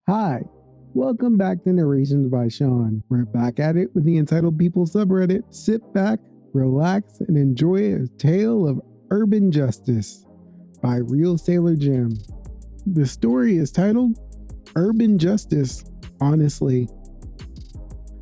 Hi, welcome back to Narrations by Sean. We're back at it with the Entitled People Subreddit. Sit back, relax, and enjoy a tale of urban justice by Real Sailor Jim. The story is titled Urban Justice, Honestly.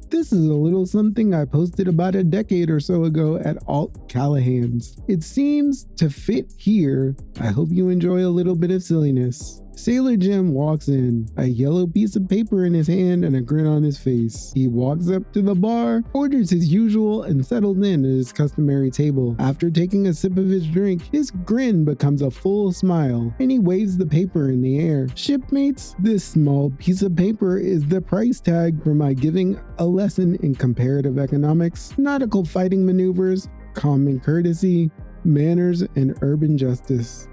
This is a little something I posted about a decade or so ago at Alt Callahan's. It seems to fit here. I hope you enjoy a little bit of silliness. Sailor Jim walks in, a yellow piece of paper in his hand and a grin on his face. He walks up to the bar, orders his usual, and settles in at his customary table. After taking a sip of his drink, his grin becomes a full smile, and he waves the paper in the air. Shipmates, this small piece of paper is the price tag for my giving a lesson in comparative economics, nautical fighting maneuvers, common courtesy, manners, and urban justice.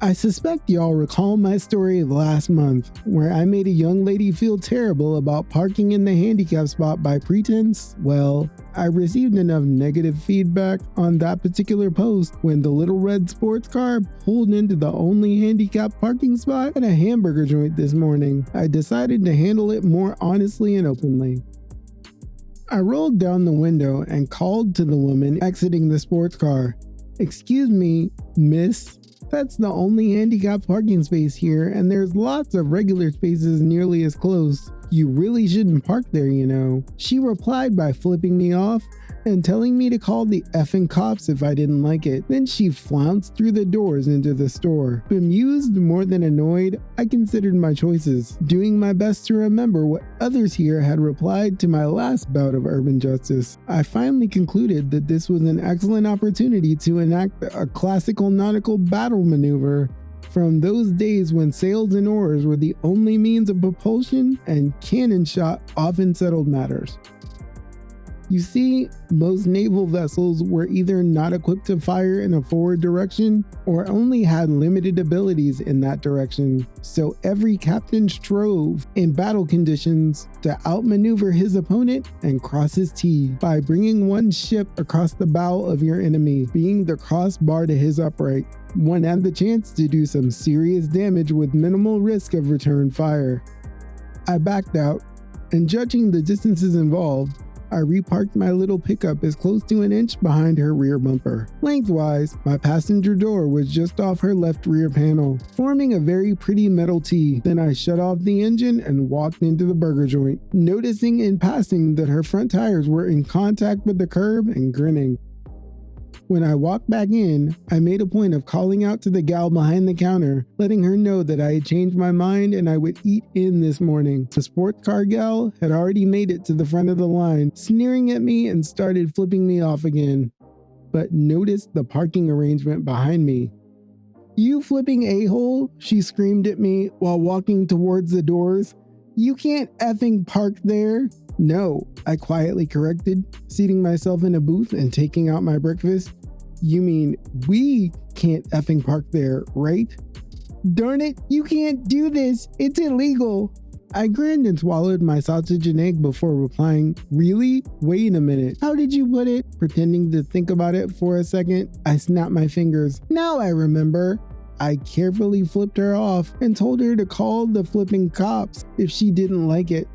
I suspect y'all recall my story of last month, where I made a young lady feel terrible about parking in the handicap spot by pretense. Well, I received enough negative feedback on that particular post when the little red sports car pulled into the only handicapped parking spot at a hamburger joint this morning. I decided to handle it more honestly and openly. I rolled down the window and called to the woman exiting the sports car. "Excuse me, miss. That's the only handicapped parking space here, and there's lots of regular spaces nearly as close. You really shouldn't park there, you know." She replied by flipping me off and telling me to call the effing cops if I didn't like it. Then she flounced through the doors into the store. Bemused more than annoyed, I considered my choices, doing my best to remember what others here had replied to my last bout of urban justice. I finally concluded that this was an excellent opportunity to enact a classical nautical battle maneuver from those days when sails and oars were the only means of propulsion and cannon shot often settled matters. You see, most naval vessels were either not equipped to fire in a forward direction or only had limited abilities in that direction. So every captain strove in battle conditions to outmaneuver his opponent and cross his T by bringing one ship across the bow of your enemy, being the crossbar to his upright. One had the chance to do some serious damage with minimal risk of return fire. I backed out, and judging the distances involved, I reparked my little pickup as close to an inch behind her rear bumper. Lengthwise, my passenger door was just off her left rear panel, forming a very pretty metal T. Then I shut off the engine and walked into the burger joint, noticing in passing that her front tires were in contact with the curb and grinning. When I walked back in, I made a point of calling out to the gal behind the counter, letting her know that I had changed my mind and I would eat in this morning. The sports car gal had already made it to the front of the line, sneering at me and started flipping me off again, but noticed the parking arrangement behind me. "You flipping a-hole," she screamed at me while walking towards the doors. "You can't effing park there." "No," I quietly corrected, seating myself in a booth and taking out my breakfast. "You mean we can't effing park there, right?" "Darn it, you can't do this. It's illegal." I grinned and swallowed my sausage and egg before replying, "Really? Wait a minute. How did you put it?" Pretending to think about it for a second, I snapped my fingers. "Now I remember." I carefully flipped her off and told her to call the flipping cops if she didn't like it.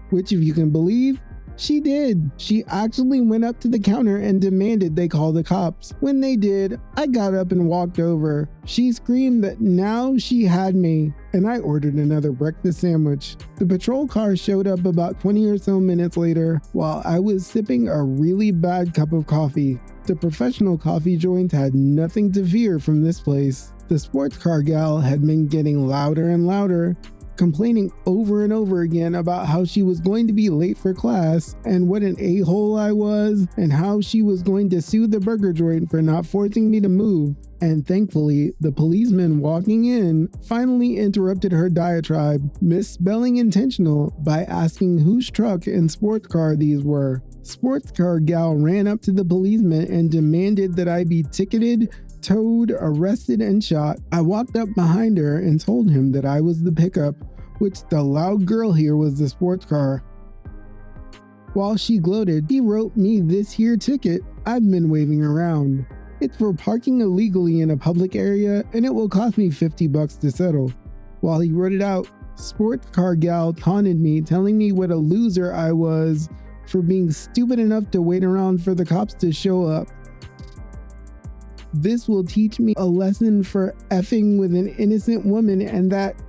Which, if you can believe, she did. She actually went up to the counter and demanded they call the cops. When they did, I got up and walked over. She screamed that now she had me, and I ordered another breakfast sandwich. The patrol car showed up about 20 or so minutes later while I was sipping a really bad cup of coffee. The professional coffee joint had nothing to fear from this place. The sports car gal had been getting louder and louder, complaining over and over again about how she was going to be late for class and what an a-hole I was and how she was going to sue the burger joint for not forcing me to move. And thankfully, the policeman walking in finally interrupted her diatribe, misspelling intentional by asking whose truck and sports car these were. Sports car gal ran up to the policeman and demanded that I be ticketed, towed, arrested, and shot. I walked up behind her and told him that I was the pickup, which the loud girl here was the sports car. While she gloated, he wrote me this here ticket I've been waving around. It's for parking illegally in a public area, and it will cost me $50 to settle. While he wrote it out, sports car gal taunted me, telling me what a loser I was for being stupid enough to wait around for the cops to show up. This will teach me a lesson for effing with an innocent woman, and that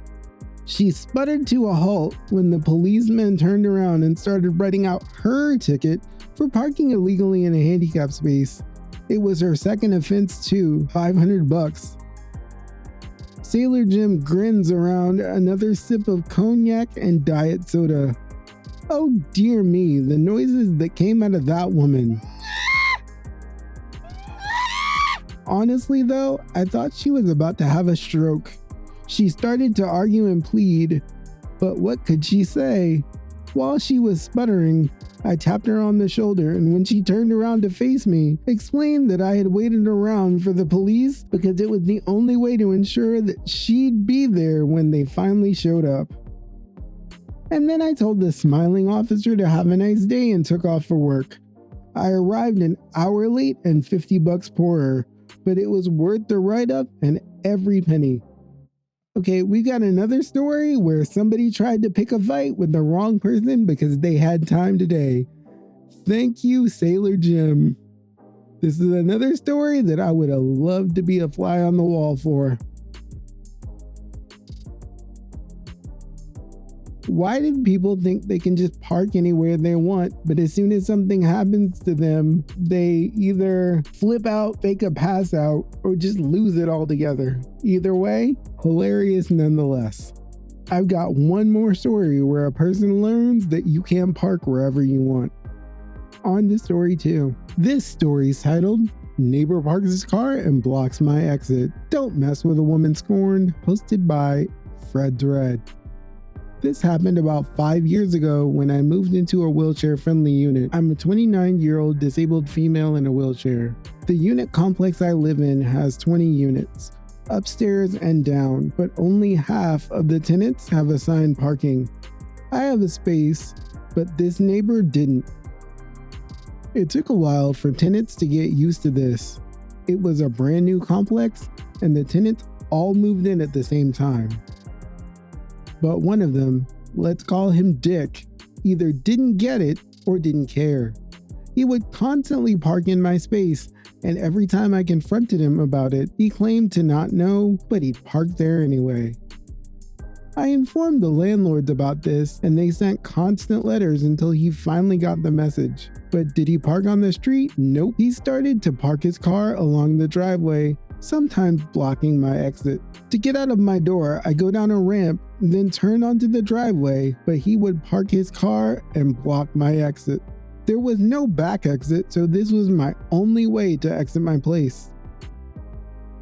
she sputtered to a halt when the policeman turned around and started writing out her ticket for parking illegally in a handicapped space. It was her second offense too, $500. Sailor Jim grins around another sip of cognac and diet soda. Oh dear me, the noises that came out of that woman. Honestly though, I thought she was about to have a stroke. She started to argue and plead, but what could she say? While she was sputtering, I tapped her on the shoulder, and when she turned around to face me, explained that I had waited around for the police because it was the only way to ensure that she'd be there when they finally showed up. And then I told the smiling officer to have a nice day and took off for work. I arrived an hour late and $50 poorer, but it was worth the write-up and every penny. Okay, we got another story where somebody tried to pick a fight with the wrong person because they had time today. Thank you, Sailor Jim. This is another story that I would have loved to be a fly on the wall for. Why did people think they can just park anywhere they want, but as soon as something happens to them, they either flip out, fake a pass out, or just lose it altogether? Either way, hilarious nonetheless. I've got one more story where a person learns that you can park wherever you want. On to story 2. This story's titled, Neighbor Parks His Car and Blocks My Exit. Don't Mess with a Woman Scorned, hosted by Fred Dredd. This happened about 5 years ago when I moved into a wheelchair-friendly unit. I'm a 29-year-old disabled female in a wheelchair. The unit complex I live in has 20 units, upstairs and down, but only half of the tenants have assigned parking. I have a space, but this neighbor didn't. It took a while for tenants to get used to this. It was a brand new complex, and the tenants all moved in at the same time. But one of them, let's call him Dick, either didn't get it or didn't care. He would constantly park in my space, and every time I confronted him about it, he claimed to not know, but he parked there anyway. I informed the landlords about this, and they sent constant letters until he finally got the message. But did he park on the street? Nope. He started to park his car along the driveway, sometimes blocking my exit. To get out of my door, I go down a ramp, then turn onto the driveway, but he would park his car and block my exit. There was no back exit, so this was my only way to exit my place.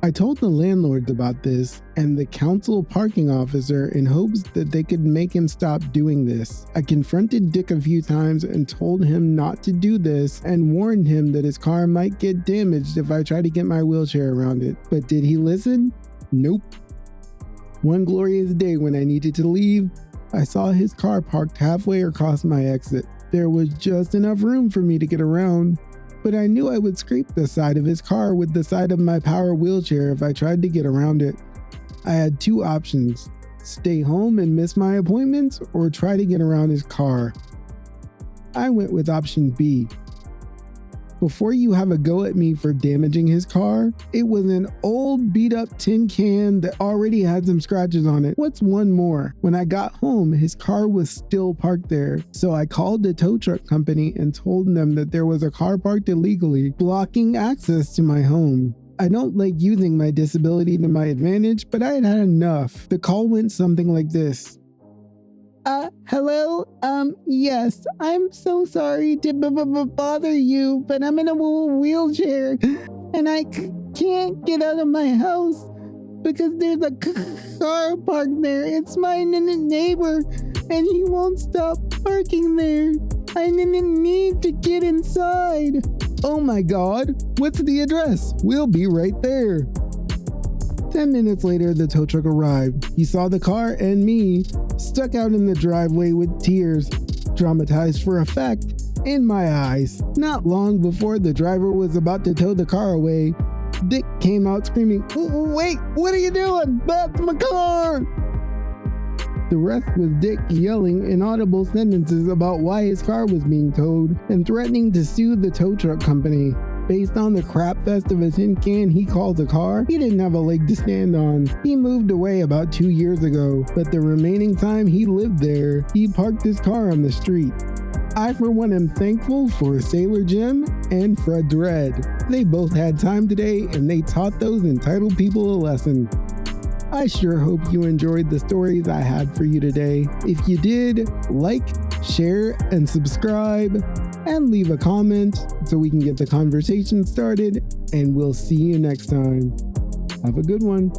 I told the landlords about this and the council parking officer in hopes that they could make him stop doing this. I confronted Dick a few times and told him not to do this and warned him that his car might get damaged if I tried to get my wheelchair around it. But did he listen? Nope. One glorious day when I needed to leave, I saw his car parked halfway across my exit. There was just enough room for me to get around, but I knew I would scrape the side of his car with the side of my power wheelchair if I tried to get around it. I had two options: stay home and miss my appointments, or try to get around his car. I went with option B. Before you have a go at me for damaging his car, it was an old beat up tin can that already had some scratches on it. What's one more? When I got home, his car was still parked there. So I called the tow truck company and told them that there was a car parked illegally, blocking access to my home. I don't like using my disability to my advantage, but I had had enough. The call went something like this. Hello? Yes, I'm so sorry to bother you, but I'm in a wheelchair and I can't get out of my house because there's a car parked there. It's my neighbor and he won't stop parking there. I need to get inside. Oh my God, what's the address? We'll be right there. 10 minutes later, the tow truck arrived. He saw the car and me stuck out in the driveway with tears, dramatized for effect, in my eyes. Not long before the driver was about to tow the car away, Dick came out screaming, "Wait, what are you doing? That's my car!" The rest was Dick yelling inaudible sentences about why his car was being towed and threatening to sue the tow truck company. Based on the crap fest of a tin can he called a car, he didn't have a leg to stand on. He moved away about 2 years ago, but the remaining time he lived there, he parked his car on the street. I for one am thankful for Sailor Jim and Fred Dredd. They both had time today and they taught those entitled people a lesson. I sure hope you enjoyed the stories I had for you today. If you did, like, share, and subscribe, and leave a comment so we can get the conversation started, and we'll see you next time. Have a good one.